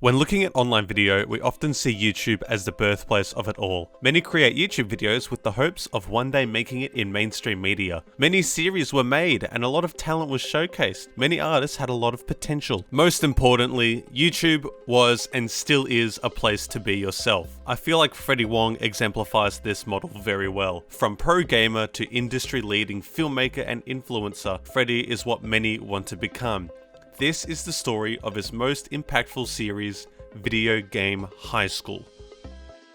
When looking at online video, we often see YouTube as the birthplace of it all. Many create YouTube videos with the hopes of one day making it in mainstream media. Many series were made and a lot of talent was showcased. Many artists had a lot of potential. Most importantly, YouTube was and still is a place to be yourself. I feel like Freddy Wong exemplifies this model very well. From pro gamer to industry-leading filmmaker and influencer, Freddy is what many want to become. This is the story of his most impactful series, video game Highschool.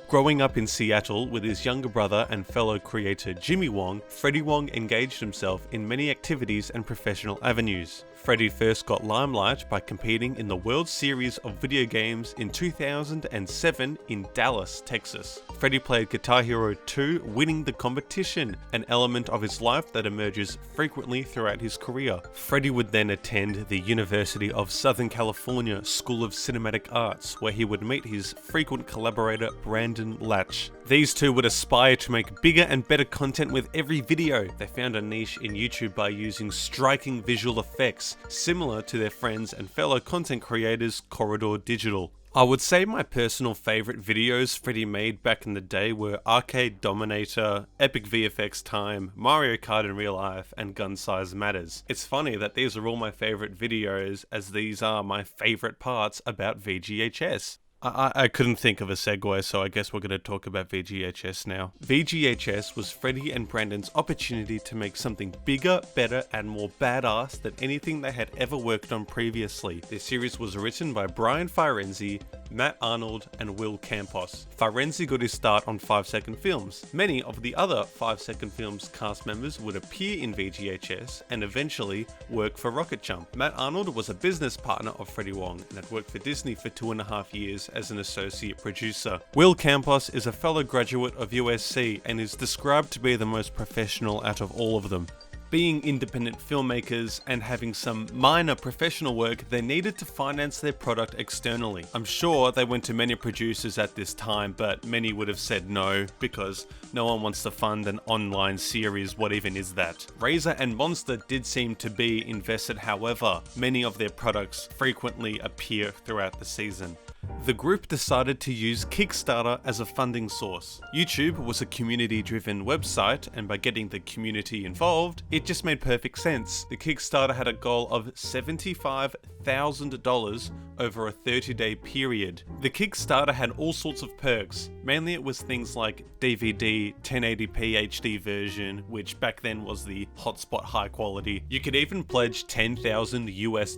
Growing up in Seattle with his younger brother and fellow creator Jimmy Wong, Freddy Wong engaged himself in many activities and professional avenues. Freddy first got limelight by competing in the World Series of Video Games in 2007 in Dallas, Texas. Freddy played Guitar Hero 2, winning the competition, an element of his life that emerges frequently throughout his career. Freddy would then attend the University of Southern California School of Cinematic Arts, where he would meet his frequent collaborator Brandon Latch. These two would aspire to make bigger and better content with every video. They found a niche in YouTube by using striking visual effects, similar to their friends and fellow content creators Corridor Digital. I would say my personal favourite videos Freddy made back in the day were Arcade Dominator, Epic VFX Time, Mario Kart in Real Life, and Gun Size Matters. It's funny that these are all my favourite videos, as these are my favourite parts about VGHS. I couldn't think of a segue, so I guess we're going to talk about VGHS now. VGHS was Freddy and Brandon's opportunity to make something bigger, better, and more badass than anything they had ever worked on previously. This series was written by Brian Firenze, Matt Arnold, and Will Campos. Firenze got his start on 5-second films. Many of the other 5-second films cast members would appear in VGHS and eventually work for Rocket Jump. Matt Arnold was a business partner of Freddy Wong and had worked for Disney for 2.5 years as an associate producer. Will Campos is a fellow graduate of USC and is described to be the most professional out of all of them. Being independent filmmakers and having some minor professional work, they needed to finance their product externally. I'm sure they went to many producers at this time, but many would have said no, because no one wants to fund an online series, what even is that? Razer and Monster did seem to be invested, however, many of their products frequently appear throughout the season. The group decided to use Kickstarter as a funding source. YouTube was a community-driven website, and by getting the community involved, it just made perfect sense. The Kickstarter had a goal of $75,000 over a 30-day period. The Kickstarter had all sorts of perks. Mainly it was things like DVD, 1080p HD version, which back then was the hotspot high quality. You could even pledge $10,000 US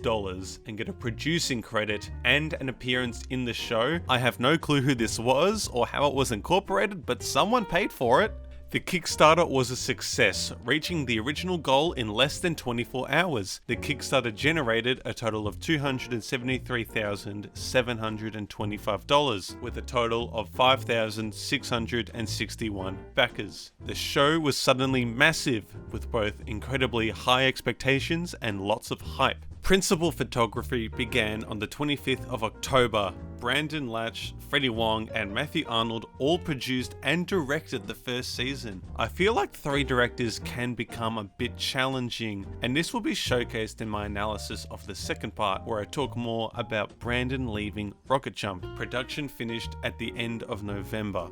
and get a producing credit and an appearance in the show. I have no clue who this was or how it was incorporated, but someone paid for it. The Kickstarter was a success, reaching the original goal in less than 24 hours. The Kickstarter generated a total of $273,725, with a total of 5,661 backers. The show was suddenly massive, with both incredibly high expectations and lots of hype. Principal photography began on the 25th of October. Brandon Latch, Freddy Wong, and Matthew Arnold all produced and directed the first season. I feel like 3 directors can become a bit challenging, and this will be showcased in my analysis of the second part, where I talk more about Brandon leaving Rocket Jump. Production finished at the end of November.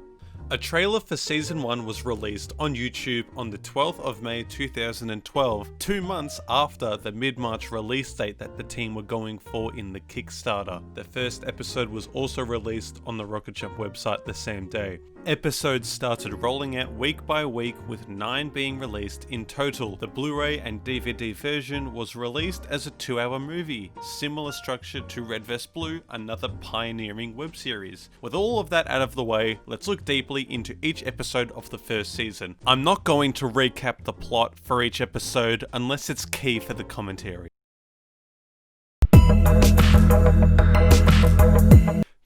A trailer for Season 1 was released on YouTube on the 12th of May 2012, 2 months after the mid-March release date that the team were going for in the Kickstarter. The first episode was also released on the Rocket Jump website the same day. Episodes started rolling out week by week, with 9 being released in total. The Blu-ray and DVD version was released as a 2-hour movie, similar structure to Red Vest Blue, another pioneering web series. With all of that out of the way, let's look deeply into each episode of the first season. I'm not going to recap the plot for each episode unless it's key for the commentary.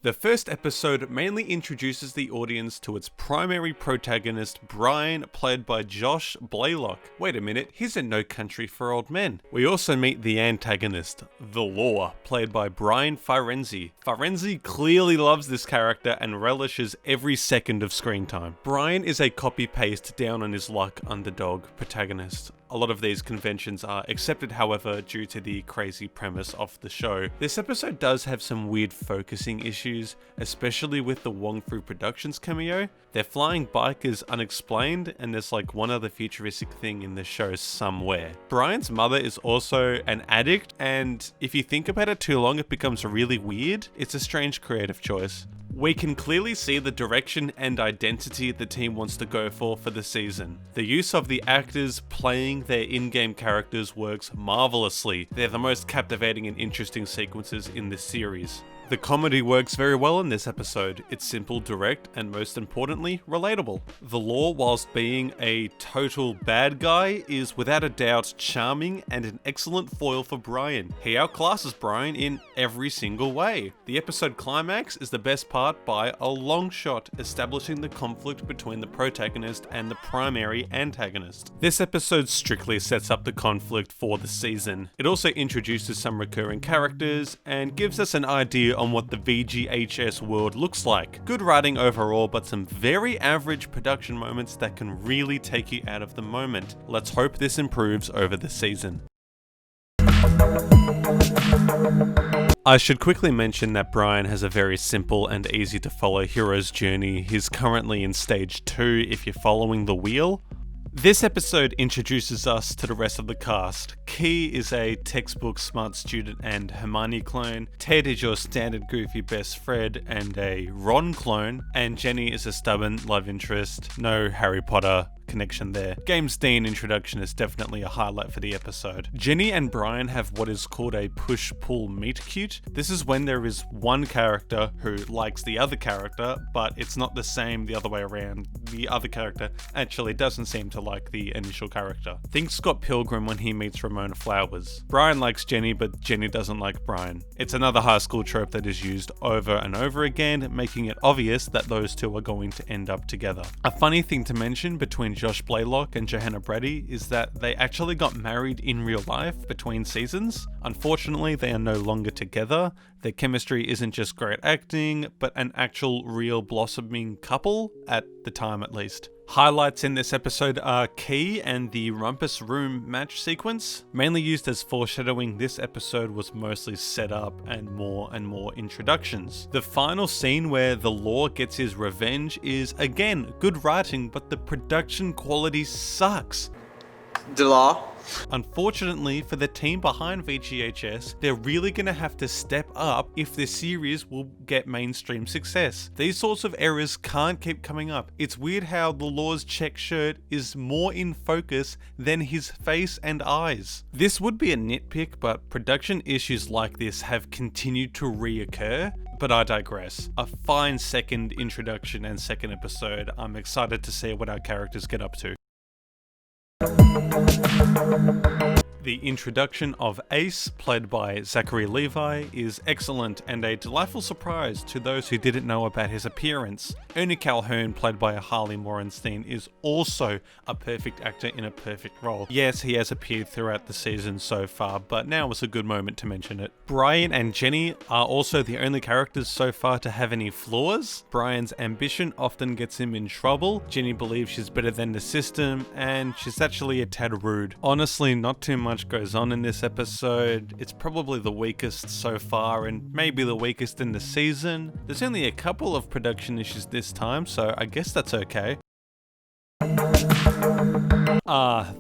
The first episode mainly introduces the audience to its primary protagonist, Brian, played by Josh Blaylock. Wait a minute, he's in No Country for Old Men. We also meet the antagonist, The Law, played by Brian Firenze. Firenze clearly loves this character and relishes every second of screen time. Brian is a copy-paste down on his luck underdog protagonist. A lot of these conventions are accepted, however, due to the crazy premise of the show. This episode does have some weird focusing issues, especially with the Wong Fu Productions cameo. They're flying bikers unexplained, and there's like one other futuristic thing in the show somewhere. Brian's mother is also an addict, and if you think about it too long, it becomes really weird. It's a strange creative choice. We can clearly see the direction and identity the team wants to go for the season. The use of the actors playing their in-game characters works marvelously. They're the most captivating and interesting sequences in this series. The comedy works very well in this episode. It's simple, direct, and most importantly, relatable. The Law, whilst being a total bad guy, is without a doubt charming and an excellent foil for Brian. He outclasses Brian in every single way. The episode Climax is the best part by a long shot, establishing the conflict between the protagonist and the primary antagonist. This episode strictly sets up the conflict for the season. It also introduces some recurring characters and gives us an idea on what the VGHS world looks like. Good writing overall, but some very average production moments that can really take you out of the moment. Let's hope this improves over the season. I should quickly mention that Brian has a very simple and easy to follow hero's journey. He's currently in stage 2 if you're following the wheel. This episode introduces us to the rest of the cast. Key is a textbook smart student and Hermione clone. Ted is your standard goofy best Fred and a Ron clone. And Jenny is a stubborn love interest. No Harry Potter connection there. Games Dean introduction is definitely a highlight for the episode. Jenny and Brian have what is called a push-pull meet cute. This is when there is one character who likes the other character, but it's not the same the other way around. The other character actually doesn't seem to like the initial character. Think Scott Pilgrim when he meets Ramona Flowers. Brian likes Jenny, but Jenny doesn't like Brian. It's another high school trope that is used over and over again, making it obvious that those two are going to end up together. A funny thing to mention between Josh Blaylock and Johanna Brady is that they actually got married in real life between seasons. Unfortunately, they are no longer together. Their chemistry isn't just great acting, but an actual real blossoming couple, at the time at least. Highlights in this episode are Key and the Rumpus Room match sequence. Mainly used as foreshadowing, this episode was mostly set up and more introductions. The final scene where the Law gets his revenge is, again, good writing, but the production quality sucks. The Law? Unfortunately for the team behind VGHS, they're really going to have to step up if this series will get mainstream success. These sorts of errors can't keep coming up. It's weird how the Law's check shirt is more in focus than his face and eyes. This would be a nitpick, but production issues like this have continued to reoccur. But I digress. A fine second introduction and second episode. I'm excited to see what our characters get up to. The introduction of Ace, played by Zachary Levi, is excellent and a delightful surprise to those who didn't know about his appearance. Ernie Calhoun, played by Harley Morenstein, is also a perfect actor in a perfect role. Yes, he has appeared throughout the season so far, but now is a good moment to mention it. Brian and Jenny are also the only characters so far to have any flaws. Brian's ambition often gets him in trouble. Jenny believes she's better than the system, and she's actually a tad rude. Honestly, not too much goes on in this episode. It's probably the weakest so far and maybe the weakest in the season. There's only a couple of production issues this time, so I guess that's okay.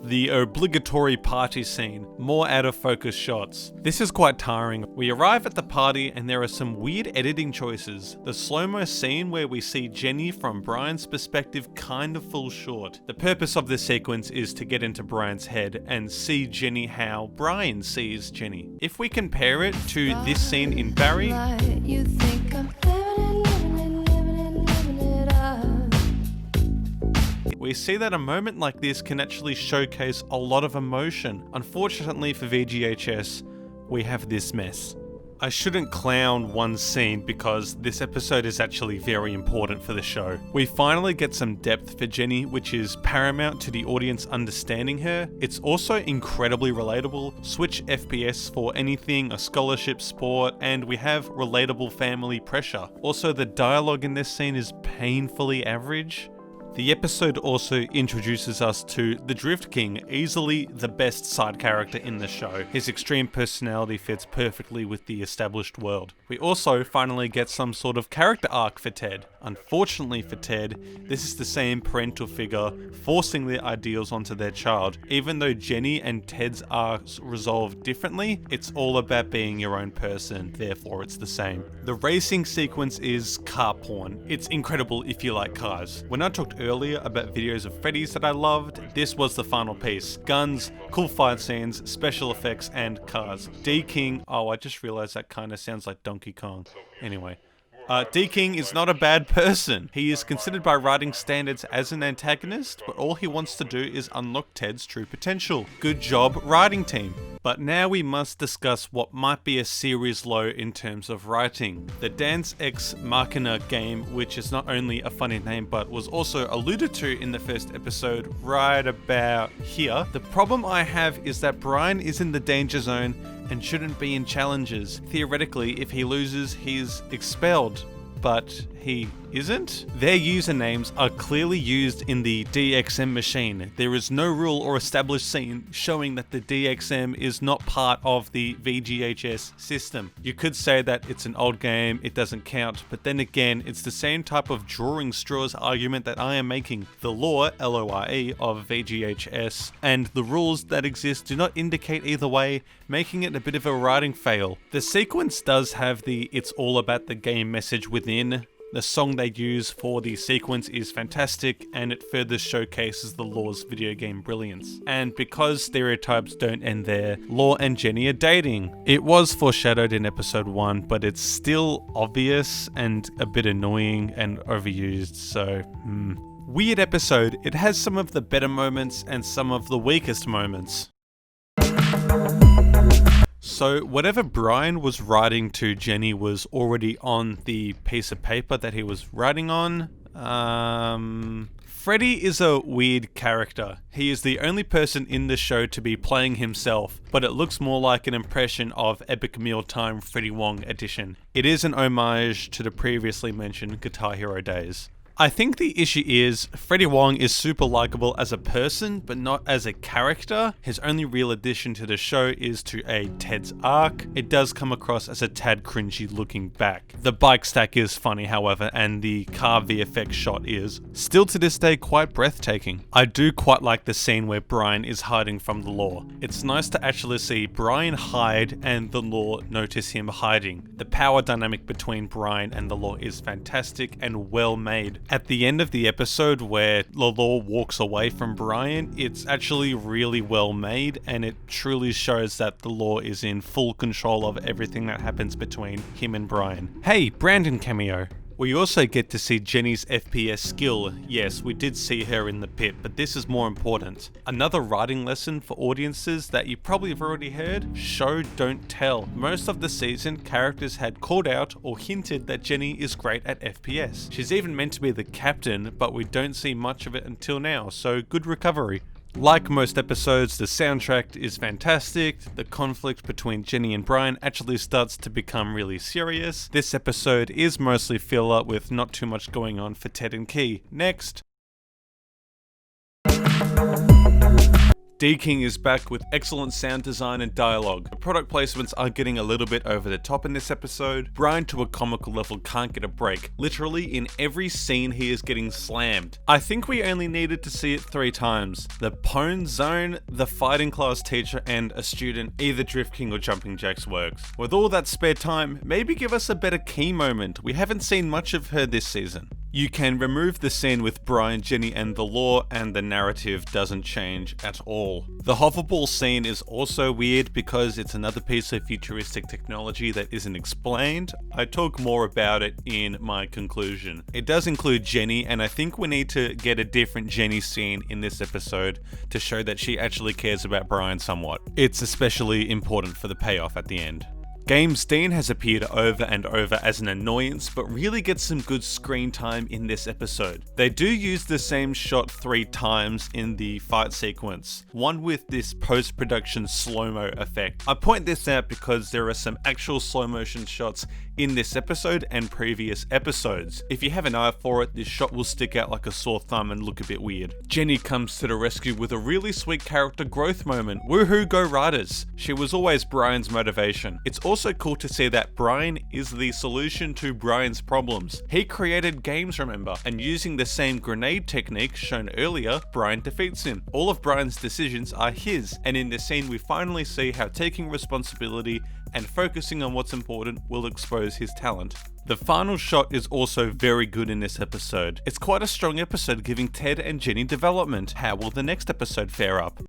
The obligatory party scene. More out of focus shots. This is quite tiring. We arrive at the party and there are some weird editing choices. The slow-mo scene where we see Jenny from Brian's perspective kind of falls short. The purpose of this sequence is to get into Brian's head and see Jenny how Brian sees Jenny. If we compare it to this scene in Barry, we see that a moment like this can actually showcase a lot of emotion. Unfortunately for VGHS, we have this mess. I shouldn't clown one scene because this episode is actually very important for the show. We finally get some depth for Jenny, which is paramount to the audience understanding her. It's also incredibly relatable. Switch FPS for anything, a scholarship, sport, and we have relatable family pressure. Also, the dialogue in this scene is painfully average. The episode also introduces us to the Drift King, easily the best side character in the show. His extreme personality fits perfectly with the established world. We also finally get some sort of character arc for Ted. Unfortunately for Ted, this is the same parental figure forcing their ideals onto their child. Even though Jenny and Ted's arcs resolve differently, it's all about being your own person, therefore it's the same. The racing sequence is car porn. It's incredible if you like cars. When I talked earlier about videos of Freddy's that I loved, this was the final piece. Guns, cool fight scenes, special effects, and cars. D King, oh, I just realized that kind of sounds like Donkey Kong. Anyway. D King is not a bad person. He is considered by writing standards as an antagonist, but all he wants to do is unlock Ted's true potential. Good job, writing team. But now we must discuss what might be a series low in terms of writing. The Dance Ex Machina game, which is not only a funny name but was also alluded to in the first episode right about here. The problem I have is that Brian is in the danger zone and shouldn't be in challenges. Theoretically, if he loses, he's expelled. But he isn't? Their usernames are clearly used in the DXM machine. There is no rule or established scene showing that the DXM is not part of the VGHS system. You could say that it's an old game, it doesn't count, but then again, it's the same type of drawing straws argument that I am making. The lore, LORE, of VGHS and the rules that exist do not indicate either way, making it a bit of a writing fail. The sequence does have the "it's all about the game" message within. The song they use for the sequence is fantastic, and it further showcases the Lore's video game brilliance. And because stereotypes don't end there, Lore and Jenny are dating. It was foreshadowed in episode 1, but it's still obvious and a bit annoying and overused, so Weird episode. It has some of the better moments and some of the weakest moments. So whatever Brian was writing to Jenny was already on the piece of paper that he was writing on. Freddy is a weird character. He is the only person in the show to be playing himself, but it looks more like an impression of Epic Mealtime Freddy Wong edition. It is an homage to the previously mentioned Guitar Hero days. I think the issue is Freddy Wong is super likable as a person, but not as a character. His only real addition to the show is to a Ted's arc. It does come across as a tad cringy looking back. The bike stack is funny, however, and the car VFX shot is still to this day quite breathtaking. I do quite like the scene where Brian is hiding from the Lore. It's nice to actually see Brian hide and the Lore notice him hiding. The power dynamic between Brian and the Lore is fantastic and well made. At the end of the episode where the Lore walks away from Brian, it's actually really well made, and it truly shows that the Lore is in full control of everything that happens between him and Brian. Hey, Brandon cameo. We also get to see Jenny's FPS skill. Yes, we did see her in the pit, but this is more important. Another writing lesson for audiences that you probably have already heard: show, don't tell. Most of the season, characters had called out or hinted that Jenny is great at FPS. She's even meant to be the captain, but we don't see much of it until now, so good recovery. Like most episodes, the soundtrack is fantastic. The conflict between Jenny and Brian actually starts to become really serious. This episode is mostly filler with not too much going on for Ted and Key. Next. D King is back with excellent sound design and dialogue. The product placements are getting a little bit over the top in this episode. Brian, to a comical level, can't get a break. Literally in every scene he is getting slammed. I think we only needed to see it 3 times. The Pwn Zone, the fighting class teacher, and a student. Either Drift King or Jumping Jacks works. With all that spare time, maybe give us a better Key moment. We haven't seen much of her this season. You can remove the scene with Brian, Jenny, and the Lore, and the narrative doesn't change at all. The hoverball scene is also weird because it's another piece of futuristic technology that isn't explained. I talk more about it in my conclusion. It does include Jenny, and I think we need to get a different Jenny scene in this episode to show that she actually cares about Brian somewhat. It's especially important for the payoff at the end. Games Dean has appeared over and over as an annoyance, but really gets some good screen time in this episode. They do use the same shot 3 times in the fight sequence, one with this post-production slow-mo effect. I point this out because there are some actual slow motion shots in this episode and previous episodes. If you have an eye for it, this shot will stick out like a sore thumb and look a bit weird. Jenny comes to the rescue with a really sweet character growth moment. Woohoo, go Riders! She was always Brian's motivation. It's also cool to see that Brian is the solution to Brian's problems. He created games, remember, and using the same grenade technique shown earlier, Brian defeats him. All of Brian's decisions are his, and in this scene we finally see how taking responsibility and focusing on what's important will expose his talent. The final shot is also very good in this episode. It's quite a strong episode giving Ted and Jenny development. How will the next episode fare up?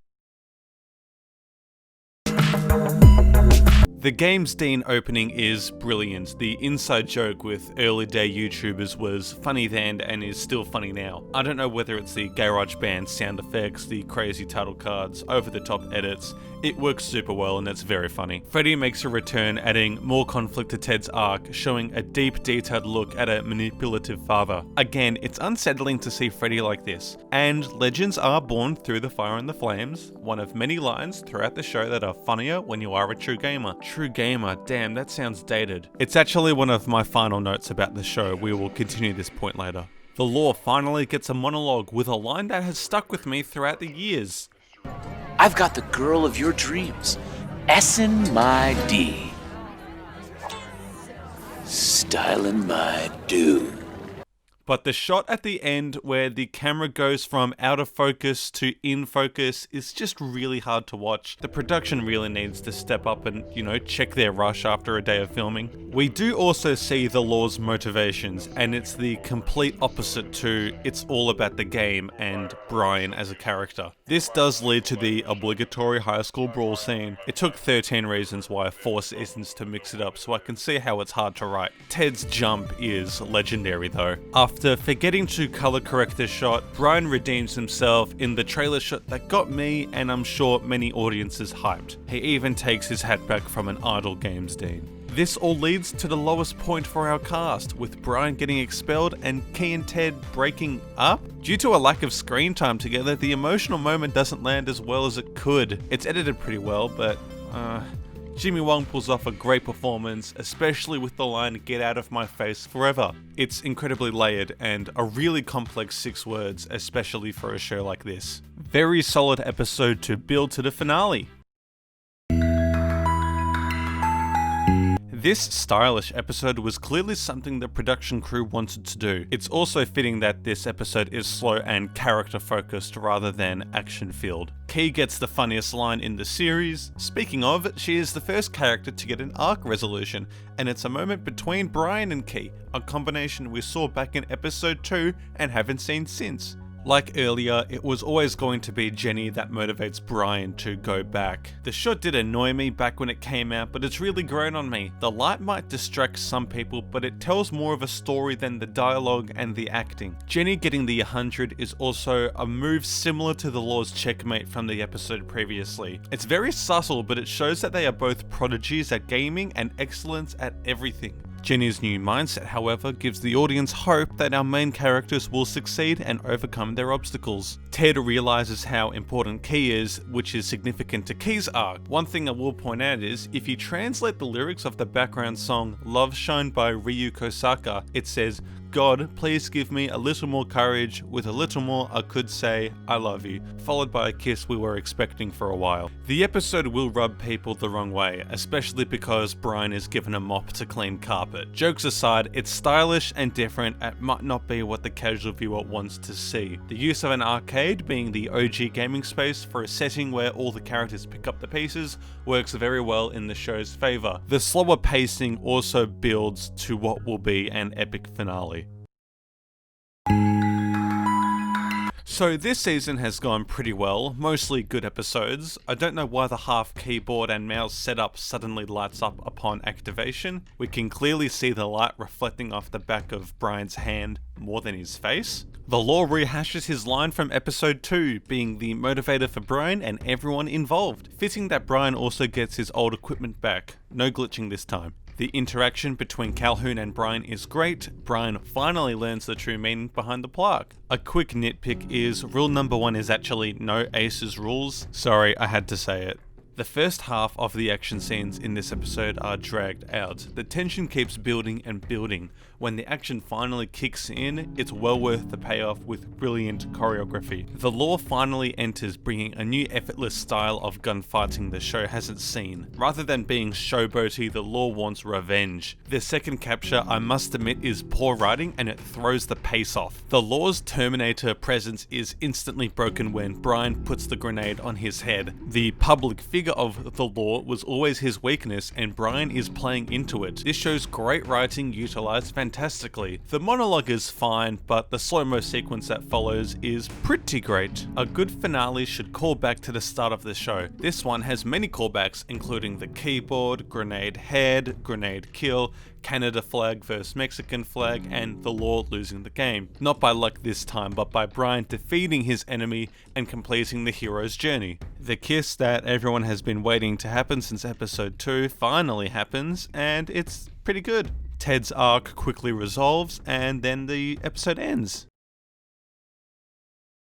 The Games Dean opening is brilliant. The inside joke with early day YouTubers was funny then and is still funny now. I don't know whether it's the GarageBand sound effects, the crazy title cards, over-the-top edits. It works super well and it's very funny. Freddy makes a return, adding more conflict to Ted's arc, showing a deep, detailed look at a manipulative father. Again, it's unsettling to see Freddy like this. And legends are born through the fire and the flames, one of many lines throughout the show that are funnier when you are a true gamer. True gamer, damn, that sounds dated. It's actually one of my final notes about the show. We will continue this point later. The Law finally gets a monologue with a line that has stuck with me throughout the years. I've got the girl of your dreams, Essin my D. Stylin' my dude. But the shot at the end where the camera goes from out of focus to in focus is just really hard to watch. The production really needs to step up and, check their rush after a day of filming. We do also see the Law's motivations, and it's the complete opposite to it's all about the game and Brian as a character. This does lead to the obligatory high school brawl scene. It took 13 reasons why 4 seasons to mix it up, so I can see how it's hard to write. Ted's jump is legendary though. After forgetting to color correct this shot, Brian redeems himself in the trailer shot that got me and I'm sure many audiences hyped. He even takes his hat back from an idle Games Dean. This all leads to the lowest point for our cast, with Brian getting expelled and Key and Ted breaking up. Due to a lack of screen time together, the emotional moment doesn't land as well as it could. It's edited pretty well, but Jimmy Wong pulls off a great performance, especially with the line "Get out of my face forever." It's incredibly layered and a really complex 6 words, especially for a show like this. Very solid episode to build to the finale. This stylish episode was clearly something the production crew wanted to do. It's also fitting that this episode is slow and character focused rather than action filled. Key gets the funniest line in the series. Speaking of, she is the first character to get an arc resolution, and it's a moment between Brian and Key, a combination we saw back in episode 2 and haven't seen since. Like earlier, it was always going to be Jenny that motivates Brian to go back. The shot did annoy me back when it came out, but it's really grown on me. The light might distract some people, but it tells more of a story than the dialogue and the acting. Jenny getting the 100 is also a move similar to the Law's checkmate from the episode previously. It's very subtle, but it shows that they are both prodigies at gaming and excellence at everything. Jenny's new mindset, however, gives the audience hope that our main characters will succeed and overcome their obstacles. Ted realizes how important Key is, which is significant to Key's arc. One thing I will point out is, if you translate the lyrics of the background song Love Shine by Ryu Kosaka, it says, "God, please give me a little more courage, with a little more I could say, I love you," followed by a kiss we were expecting for a while. The episode will rub people the wrong way, especially because Brian is given a mop to clean carpet. Jokes aside, it's stylish and different and might not be what the casual viewer wants to see. The use of an arcade, being the OG gaming space, for a setting where all the characters pick up the pieces works very well in the show's favour. The slower pacing also builds to what will be an epic finale. So this season has gone pretty well, mostly good episodes. I don't know why the half keyboard and mouse setup suddenly lights up upon activation. We can clearly see the light reflecting off the back of Brian's hand more than his face. The law rehashes his line from episode 2, being the motivator for Brian and everyone involved. Fitting that Brian also gets his old equipment back. No glitching this time. The interaction between Calhoun and Brian is great. Brian finally learns the true meaning behind the plaque. A quick nitpick is rule number 1 is actually no aces rules. Sorry, I had to say it. The first half of the action scenes in this episode are dragged out. The tension keeps building and building. When the action finally kicks in, it's well worth the payoff with brilliant choreography. The law finally enters, bringing a new effortless style of gunfighting the show hasn't seen. Rather than being showboaty, the law wants revenge. The second capture, I must admit, is poor writing and it throws the pace off. The law's Terminator presence is instantly broken when Brian puts the grenade on his head. The public figure of the law was always his weakness and Brian is playing into it. This shows great writing utilized fantastically. The monologue is fine, but the slow-mo sequence that follows is pretty great. A good finale should call back to the start of the show. This one has many callbacks, including the keyboard, grenade head, grenade kill, Canada flag versus Mexican flag, and the law losing the game. Not by luck this time, but by Brian defeating his enemy and completing the hero's journey. The kiss that everyone has been waiting to happen since episode 2 finally happens, and it's pretty good. Ted's arc quickly resolves, and then the episode ends.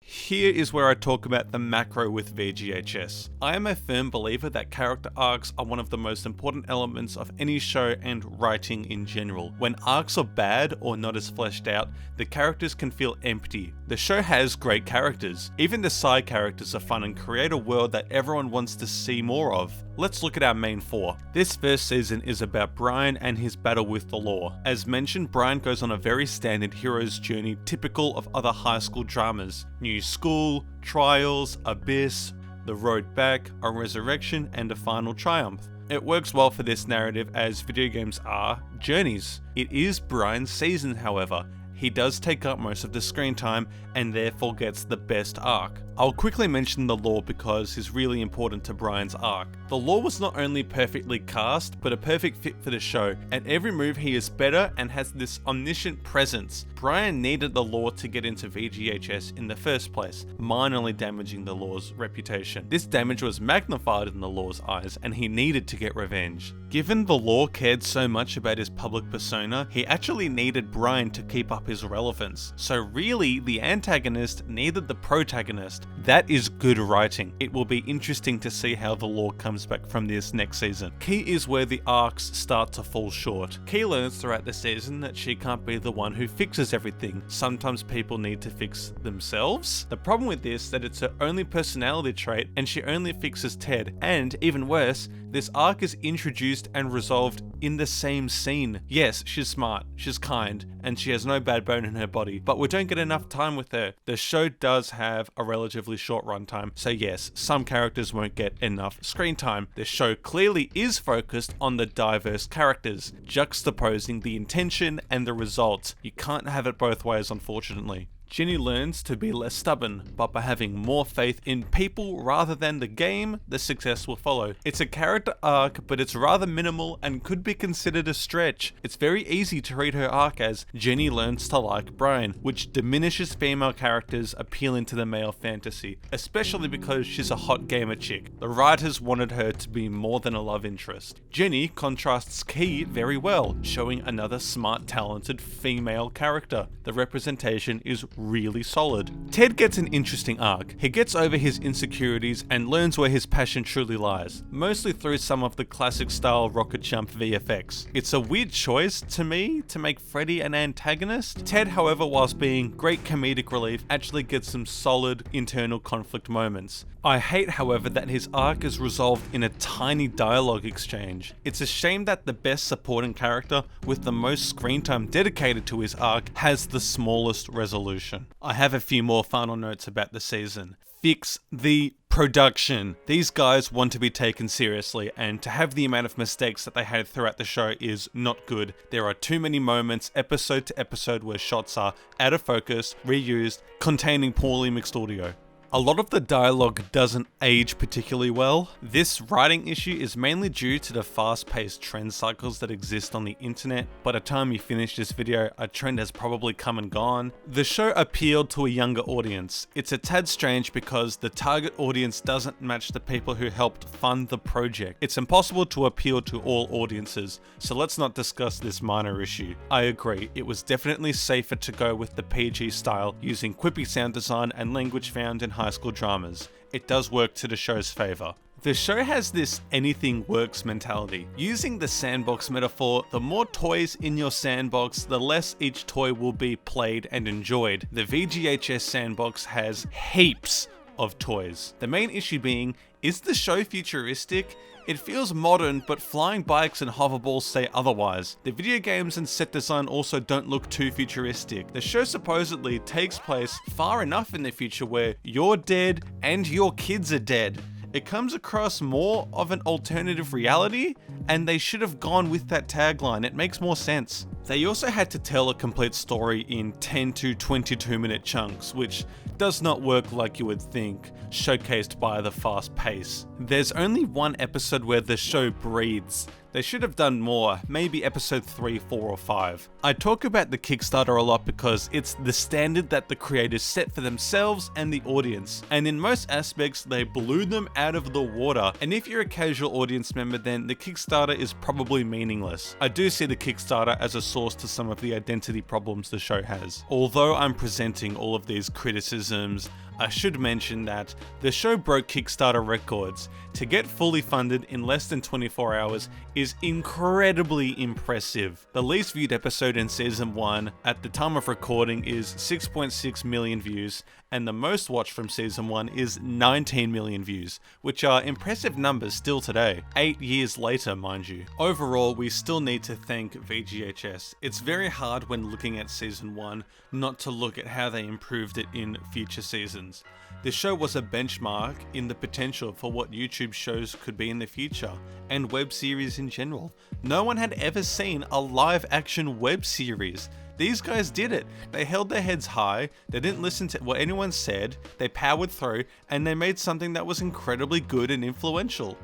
Here is where I talk about the macro with VGHS. I am a firm believer that character arcs are one of the most important elements of any show and writing in general. When arcs are bad or not as fleshed out, the characters can feel empty. The show has great characters. Even the side characters are fun and create a world that everyone wants to see more of. Let's look at our main 4. This first season is about Brian and his battle with the law. As mentioned, Brian goes on a very standard hero's journey typical of other high school dramas. New school, trials, abyss, the road back, a resurrection, and a final triumph. It works well for this narrative as video games are journeys. It is Brian's season, however. He does take up most of the screen time and therefore gets the best arc. I'll quickly mention the law because he's really important to Brian's arc. The law was not only perfectly cast, but a perfect fit for the show. At every move he is better and has this omniscient presence. Brian needed the law to get into VGHS in the first place, minorly damaging the law's reputation. This damage was magnified in the law's eyes and he needed to get revenge. Given the law cared so much about his public persona, he actually needed Brian to keep up his relevance. So really, the antagonist needed the protagonist. That is good writing. It will be interesting to see how the law comes back from this next season. Key is where the arcs start to fall short. Key learns throughout the season that she can't be the one who fixes everything. Sometimes people need to fix themselves. The problem with this is that it's her only personality trait and she only fixes Ted. And even worse, this arc is introduced and resolved in the same scene. Yes, she's smart, she's kind, and she has no bad bone in her body, but we don't get enough time with her. The show does have a relatively short runtime, so yes, some characters won't get enough screen time. The show clearly is focused on the diverse characters, juxtaposing the intention and the results. You can't have it both ways, unfortunately. Ginny learns to be less stubborn, but by having more faith in people rather than the game, the success will follow. It's a character arc, but it's rather minimal and could be considered a stretch. It's very easy to read her arc as Ginny learns to like Brian, which diminishes female characters appealing to the male fantasy, especially because she's a hot gamer chick. The writers wanted her to be more than a love interest. Ginny contrasts Key very well, showing another smart, talented female character. The representation is really solid. Ted gets an interesting arc. He gets over his insecurities and learns where his passion truly lies, mostly through some of the classic style rocket jump VFX. It's a weird choice to me to make Freddy an antagonist. Ted, however, whilst being great comedic relief, actually gets some solid internal conflict moments. I hate, however, that his arc is resolved in a tiny dialogue exchange. It's a shame that the best supporting character with the most screen time dedicated to his arc has the smallest resolution. I have a few more final notes about the season. Fix the Production. These guys want to be taken seriously, and to have the amount of mistakes that they had throughout the show is not good. There are too many moments, episode to episode, where shots are out of focus, reused, containing poorly mixed audio. A lot of the dialogue doesn't age particularly well. This writing issue is mainly due to the fast-paced trend cycles that exist on the internet. By the time you finish this video, a trend has probably come and gone. The show appealed to a younger audience. It's a tad strange because the target audience doesn't match the people who helped fund the project. It's impossible to appeal to all audiences, so let's not discuss this minor issue. I agree, it was definitely safer to go with the PG style, using quippy sound design and language found in high school dramas. It does work to the show's favor. The show has this anything works mentality. Using the sandbox metaphor, the more toys in your sandbox, the less each toy will be played and enjoyed. The VGHS sandbox has heaps of toys. The main issue being, is the show futuristic? It feels modern, but flying bikes and hoverballs say otherwise. The video games and set design also don't look too futuristic. The show supposedly takes place far enough in the future where you're dead and your kids are dead. It comes across more of an alternative reality, and they should have gone with that tagline. It makes more sense. They also had to tell a complete story in 10 to 22 minute chunks, which does not work like you would think, showcased by the fast pace. There's only one episode where the show breathes. They should have done more, maybe episode 3, 4 or 5. I talk about the Kickstarter a lot because it's the standard that the creators set for themselves and the audience, and in most aspects they blew them out of the water, and if you're a casual audience member then the Kickstarter is probably meaningless. I do see the Kickstarter as a source to some of the identity problems the show has. Although I'm presenting all of these criticisms, I should mention that the show broke Kickstarter records. To get fully funded in less than 24 hours is incredibly impressive. The least viewed episode in season 1 at the time of recording is 6.6 million views, and the most watched from season 1 is 19 million views, which are impressive numbers still today, 8 years later mind you. Overall, we still need to thank VGHS. It's very hard when looking at season 1 not to look at how they improved it in future seasons. The show was a benchmark in the potential for what YouTube shows could be in the future, and web series in general. No one had ever seen a live action web series. These guys did it. They held their heads high, they didn't listen to what anyone said, they powered through, and they made something that was incredibly good and influential.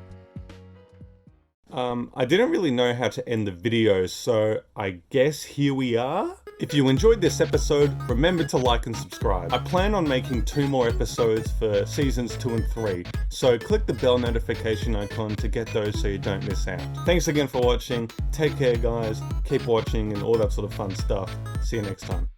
I didn't really know how to end the video, so I guess here we are. If you enjoyed this episode, remember to like and subscribe. I plan on making 2 more episodes for seasons 2 and 3, so click the bell notification icon to get those so you don't miss out. Thanks again for watching, take care guys, keep watching and all that sort of fun stuff. See you next time.